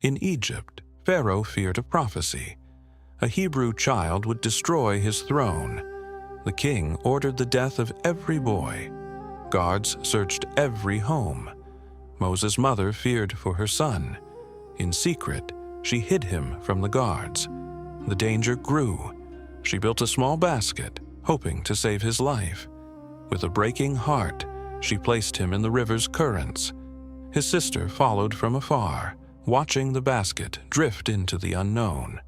In Egypt, Pharaoh feared a prophecy. A Hebrew child would destroy his throne. The king ordered the death of every boy. Guards searched every home. Moses' mother feared for her son. In secret, she hid him from the guards. The danger grew. She built a small basket, hoping to save his life. With a breaking heart, she placed him in the river's currents. His sister followed from afar, watching the basket drift into the unknown.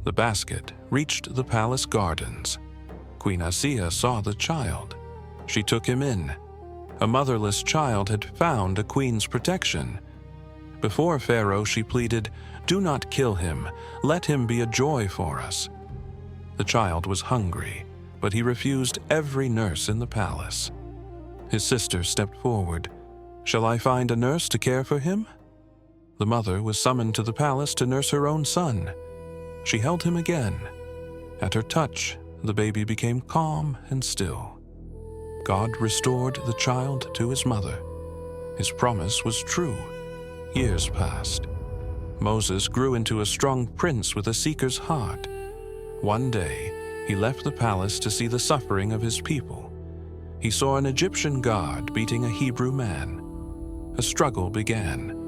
The basket reached the palace gardens. Queen Asiya saw the child. She took him in. A motherless child had found a queen's protection. Before Pharaoh, she pleaded, "Do not kill him. Let him be a joy for us." The child was hungry, but he refused every nurse in the palace. His sister stepped forward. "Shall I find a nurse to care for him?" The mother was summoned to the palace to nurse her own son. She held him again. At her touch, the baby became calm and still. God restored the child to his mother. His promise was true. Years passed. Moses grew into a strong prince with a seeker's heart. One day, he left the palace to see the suffering of his people. He saw an Egyptian guard beating a Hebrew man. A struggle began.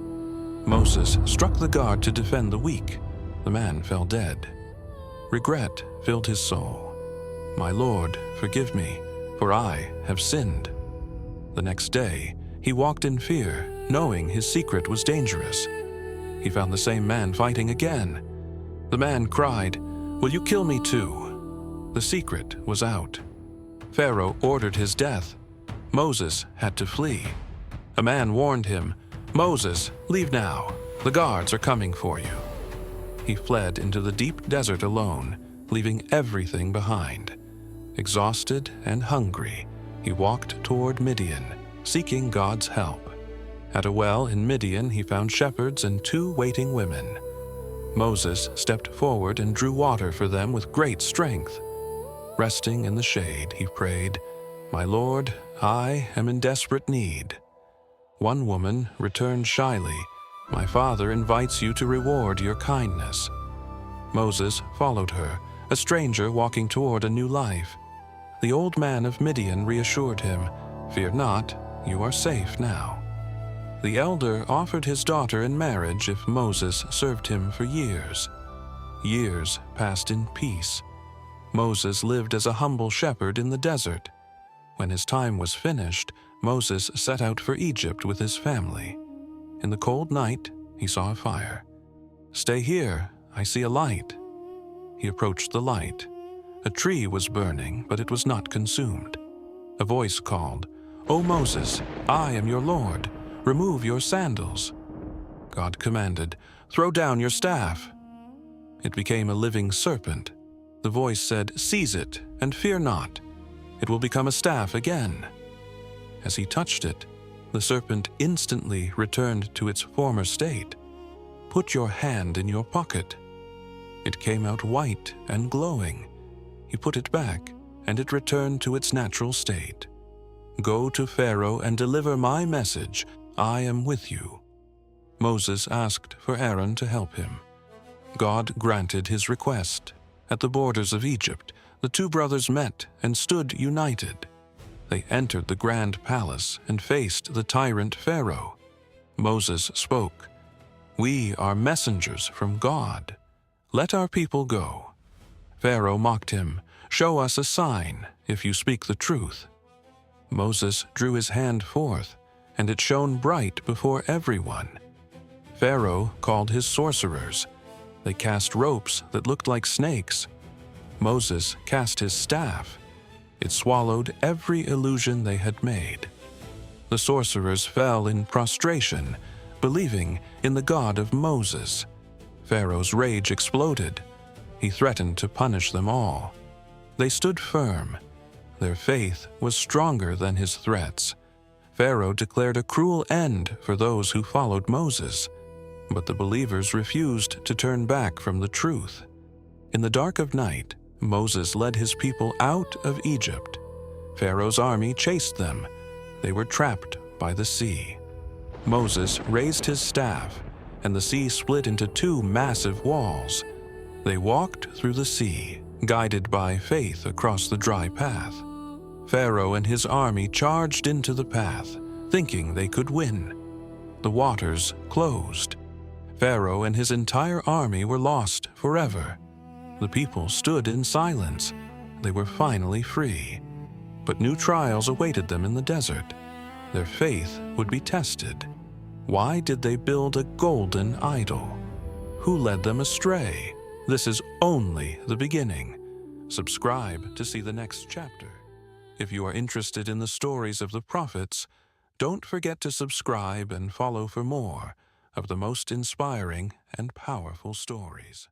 Moses struck the guard to defend the weak. The man fell dead. Regret filled his soul. "My Lord, forgive me, for I have sinned." The next day, he walked in fear, knowing his secret was dangerous. He found the same man fighting again. The man cried, "Will you kill me too?" The secret was out. Pharaoh ordered his death. Moses had to flee. A man warned him, "Moses, leave now. The guards are coming for you." He fled into the deep desert alone, leaving everything behind. Exhausted and hungry, he walked toward Midian, seeking God's help. At a well in Midian, he found shepherds and 2 waiting women. Moses stepped forward and drew water for them with great strength. Resting in the shade, he prayed, "My Lord, I am in desperate need." One woman returned shyly, "My father invites you to reward your kindness." Moses followed her, a stranger walking toward a new life. The old man of Midian reassured him, "Fear not, you are safe now." The elder offered his daughter in marriage if Moses served him for years. Years passed in peace. Moses lived as a humble shepherd in the desert. When his time was finished, Moses set out for Egypt with his family. In the cold night, he saw a fire. "Stay here, I see a light." He approached the light. A tree was burning, but it was not consumed. A voice called, "O Moses, I am your Lord. Remove your sandals." God commanded, "Throw down your staff." It became a living serpent. The voice said, "Seize it, and fear not. It will become a staff again." As he touched it, the serpent instantly returned to its former state. "Put your hand in your pocket." It came out white and glowing. He put it back, and it returned to its natural state. "Go to Pharaoh and deliver my message. I am with you." Moses asked for Aaron to help him. God granted his request. At the borders of Egypt, the 2 brothers met and stood united. They entered the grand palace and faced the tyrant Pharaoh. Moses spoke, "We are messengers from God. Let our people go." Pharaoh mocked him, "Show us a sign if you speak the truth." Moses drew his hand forth, and it shone bright before everyone. Pharaoh called his sorcerers. They cast ropes that looked like snakes. Moses cast his staff. It swallowed every illusion they had made. The sorcerers fell in prostration, believing in the God of Moses. Pharaoh's rage exploded. He threatened to punish them all. They stood firm. Their faith was stronger than his threats. Pharaoh declared a cruel end for those who followed Moses, but the believers refused to turn back from the truth. In the dark of night, Moses led his people out of Egypt. Pharaoh's army chased them. They were trapped by the sea. Moses raised his staff. and the sea split into two massive walls. They walked through the sea, guided by faith across the dry path. Pharaoh and his army charged into the path, thinking they could win. The waters closed. Pharaoh and his entire army were lost forever. The people stood in silence. They were finally free. But new trials awaited them in the desert. Their faith would be tested. Why did they build a golden idol? Who led them astray? This is only the beginning. Subscribe to see the next chapter. If you are interested in the stories of the prophets, don't forget to subscribe and follow for more of the most inspiring and powerful stories.